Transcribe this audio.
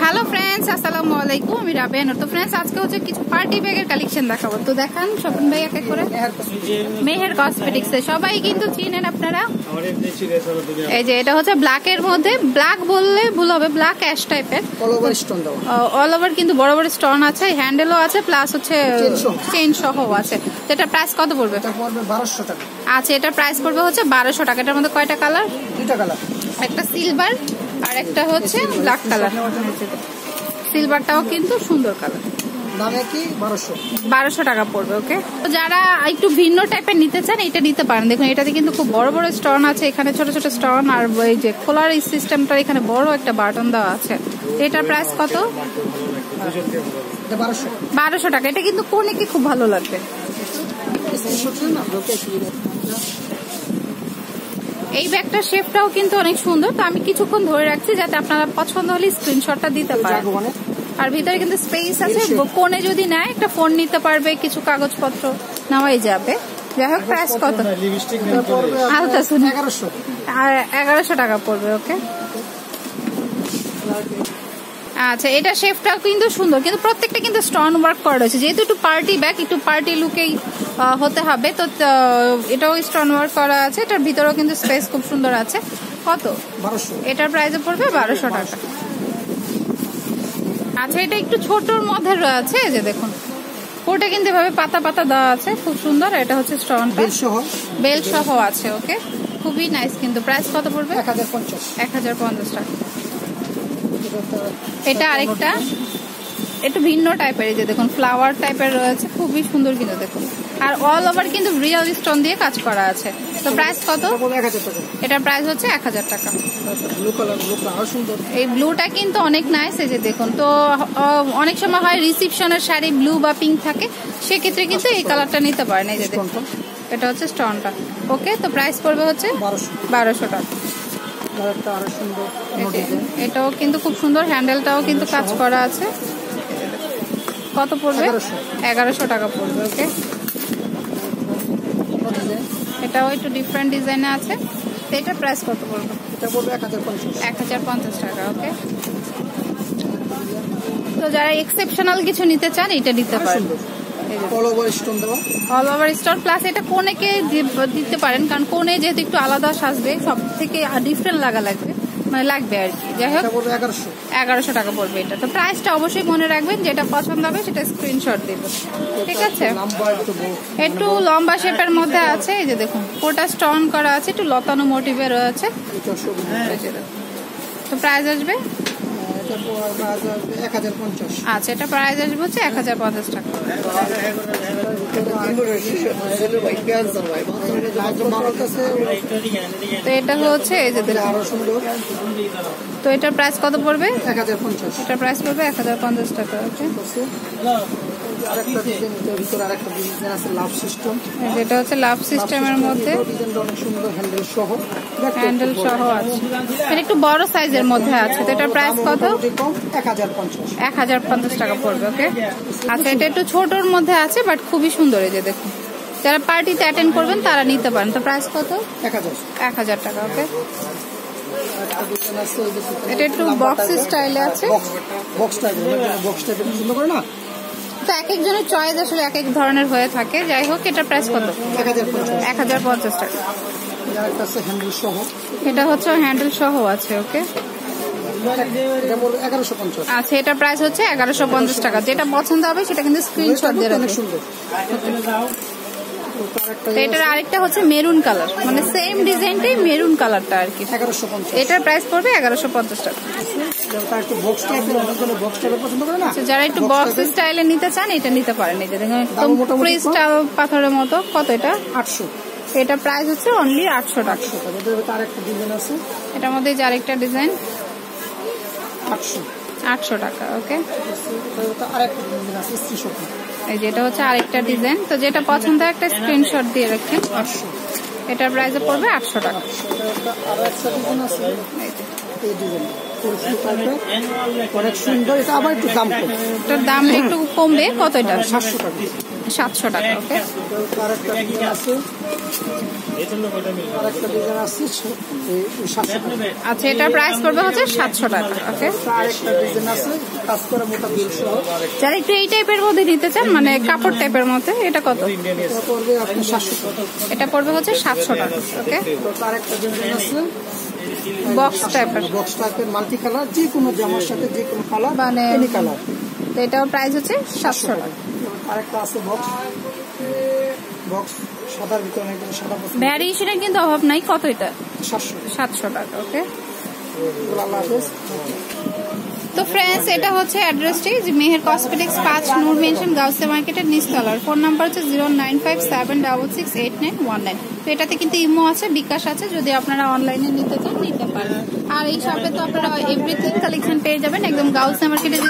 Hello friends, আসসালামু আলাইকুম। আমি রাবেয়া নূর। তো ফ্রেন্ডস, আজকে হচ্ছে কিছু পার্টি ব্যাগের কালেকশন দেখাবো। তো দেখান স্বপন ভাই এক এক করে। মেহের কসমেটিক্স সবাই কিন্তু চিনেন আপনারা। এই যে এটা হচ্ছে ব্ল্যাক এর মধ্যে, ব্ল্যাক বললে ভুল হবে, ব্ল্যাক অ্যাশ টাইপের। অল ওভার কিন্তু বড় বড় স্টোন আছে, হ্যান্ডেলও আছে, প্লাস হচ্ছে চেইন সহ আছে। তো এটা প্রাইস কত পড়বে? 1200 টাকা। আচ্ছা, এটা প্রাইস পড়বে হচ্ছে 1200 টাকা। এটার মধ্যে কয়টা কালার? দুইটা কালার, একটা সিলভার আর একটা হচ্ছে ব্ল্যাক কালার। সিলভারটাও কিন্তু সুন্দর কালার। দামে কি 1200 টাকা পড়বে। ওকে, তো যারা একটু ভিন্ন টাইপের নিতে চান এটা নিতে পারেন। দেখুন এটাতে কিন্তু খুব বড় বড় স্টোন আছে, এখানে ছোট ছোট স্টোন, আর এই যে খোলার সিস্টেমটা এখানে বড় একটা বাটন দেওয়া আছে। এটার প্রাইস কত? 1200 টাকা। এটা কিন্তু কোনে কি খুব ভালো লাগবে। এই ব্যাগটার শেপটাও কিন্তু অনেক সুন্দর। তো আমি কিছুক্ষণ ধরে রাখছি যাতে আপনারা পছন্দ হলে স্ক্রিনশটটা দিতে পারেন। আর ভিতরে কিন্তু স্পেস আছে, কোণে যদি নেয় একটা ফোন নিতে পারবে, কিছু কাগজপত্র নেওয়াই যাবে। যাই হোক, প্রাইস কত? আলতা শুনে 1100 টাকা পড়বে। ওকে, আচ্ছা, এটা শেপটাও কিন্তু সুন্দর, কিন্তু প্রত্যেকটা কিন্তু স্টোন ওয়ার্ক করা রয়েছে। যেহেতু একটু পার্টি ব্যাগ, একটু পার্টি লুকেই হতে হবে, তো এটাও স্টোন ওয়ার্ক করা আছে। এটার ভিতরেও কিন্তু স্পেস খুব সুন্দর আছে। কত? 1200। এটার প্রাইসে পড়বে 1200 টাকা। আচ্ছা, এটা একটু ছোটর মধ্যে রয়েছে। এই যে দেখুন, ওটা কিন্তু এভাবে পাতা পাতা দেওয়া আছে, খুব সুন্দর। এটা হচ্ছে স্টোন বেল সহ আছে। ওকে, খুবই নাইস। কিন্তু প্রাইস কত পড়বে? 1050 টাকা। এটা আরেকটা একটু ভিন্ন টাইপের, এই যে দেখুন ফ্লাওয়ার টাইপের রয়েছে, খুবই সুন্দর কিন্তু দেখুন। আর অল ওভার কিন্তু রিয়েল স্টোন দিয়ে কাজ করা আছে। তো প্রাইস কত? এটার প্রাইস হচ্ছে 1000 টাকা। এই ব্লুটা কিন্তু অনেক নাইস। এই যে দেখুন, তো অনেক সময় হয় রিসিপশনের শাড়ি ব্লু বা পিঙ্ক থাকে, সেক্ষেত্রে কিন্তু এই কালারটা নিতে পারেন। এই যে দেখুন, এটা হচ্ছে স্টোনটা। ওকে, তো প্রাইস পড়বে হচ্ছে 1200 টাকা। এটাও কিন্তু খুব সুন্দর, হ্যান্ডেলটাও কিন্তু কাজ করা আছে। কত পড়বে? 1100 টাকা পড়বে। ওকে, এটাও একটু ডিফারেন্ট ডিজাইনে আছে। তো এটার প্রাইস কত পড়বে? 1050 টাকা। ওকে, তো যারা এক্সেপশনাল কিছু নিতে চান এটা নিতে পারেন। অল ওভার স্টোন প্লাস এটা কোনেকে দিতে পারেন, কারণ কোনে যেহেতু একটু আলাদা সাজবে, সব থেকে ডিফারেন্ট লাগবে আর কি। যাই হোক, 1100 টাকা পড়বে এটা। তো প্রাইসটা অবশ্যই মনে রাখবেন, যেটা পছন্দ হবে সেটা স্ক্রিনশট দেবেন, ঠিক আছে? একটু লম্বা শেপের মধ্যে আছে। এই যে দেখুন, ওটা স্টোন করা আছে, একটু লতানো মোটিভের রয়েছে। তো প্রাইস আসবে 1050। আচ্ছা, এটা প্রাইস আসবে হচ্ছে 1050 টাকা। তো এটা হচ্ছে এই যে তো এটার প্রাইস কত পড়বে? 1050। এটার প্রাইস পড়বে 1050 টাকা। ওকে, এটা হচ্ছে লাভ সিস্টেমের মধ্যে, হ্যান্ডেল সহ আছে। এটা একটু বড় সাইজের মধ্যে আছে। তো এটার প্রাইস কত? 1050 টাকা পড়বে। ওকে, আচ্ছা, এটা একটু ছোটর মধ্যে আছে, বাট খুবই সুন্দর। এই যে দেখুন, যারা পার্টিতে অ্যাটেন্ড করবেন তারা নিতে পারেন। তো প্রাইস কত? 1000 টাকা। ওকে, এটা একটু বক্স স্টাইলে আছে। তো এক একজনের চয়েস আসলে এক এক ধরনের হয়ে থাকে। যাই হোক, এটার প্রাইস কত? 1050 টাকা। এটা হচ্ছে হ্যান্ডেল সহ আছে। ওকে, আচ্ছা, এটার প্রাইস হচ্ছে 1150 টাকা। যেটা পছন্দ হবে সেটা কিন্তু স্ক্রিনশট দিয়ে রাখবেন। এটার আরেকটা হচ্ছে মেরুন কালার, মানে সেম ডিজাইনটাই মেরুন কালারটা আর কি। এটার প্রাইস পড়বে 1150 টাকা। যারা একটু বক্স স্টাইলে নিতে চান এটা নিতে পারেন। এই যে দেখুন, ক্রিস্টাল পাথরের মতো। কত এটা? 800। এটা প্রাইস হচ্ছে অনলি 800 টাকা। এটার মধ্যে আরেকটা ডিজাইন 800 টাকা। ওকে, এই যে এটা হচ্ছে আরেকটা ডিজাইন। তো যেটা পছন্দ হয় একটা স্ক্রিনশট দিয়ে রাখেন। এটার প্রাইস পড়বে 800 টাকা। অনেক সুন্দর। এটা আবার একটু দাম কম, এটার দাম একটু কমবে। কত এটা? 700 টাকা। 700 টাকা। ওকে, আরেকটা ডিজাইন আছে, আরেকটা ডিজাইন আছে 700 টাকা। আচ্ছা, এটার প্রাইস পড়বে হচ্ছে 700 টাকা। ওকে, আরেকটা ডিজাইন আছে কাজ করা মোটা বিল সহ, যারা একটু এই টাইপের মধ্যে নিতে চান, মানে কাপড় টাইপের মধ্যে, এটা কত? এটা পড়বে আপনি 700 টাকা। এটা পড়বে হচ্ছে 700 টাকা। ওকে, আরেকটা ডিজাইন আছে বক্স টাইপের, বক্স টাইপের মাল্টি কালার, যে কোনো জামার সাথে যে কোনো কালার, মানে এনি কালার। তো এটাও প্রাইস হচ্ছে 700 টাকা। আরেকটা আছে বক্স, বক্স সাদার ভিতরে একদম সাদা বক্স, ভ্যারিয়েশনের কিন্তু অভাব নাই। কত এটা? 700 টাকা। ওকে, আল্লাহ হাফেজ। তো ফ্রেন্ডস, এটা হচ্ছে অ্যাড্রেসটি যে মেহের কসমেটিক্স 5 নূর মেনশন গাউসিয়া মার্কেটের নিচতলার। ফোন নাম্বার হচ্ছে 09576668919। তো এটাতে কিন্তু ইমো আছে, বিকাশ আছে, যদি আপনারা অনলাইনে নিতে চান নিতে পারেন। আর এই শপে তো আপনারা এভরিথিং কালেকশন পেয়ে যাবেন একদম গাউসিয়া মার্কেটে যে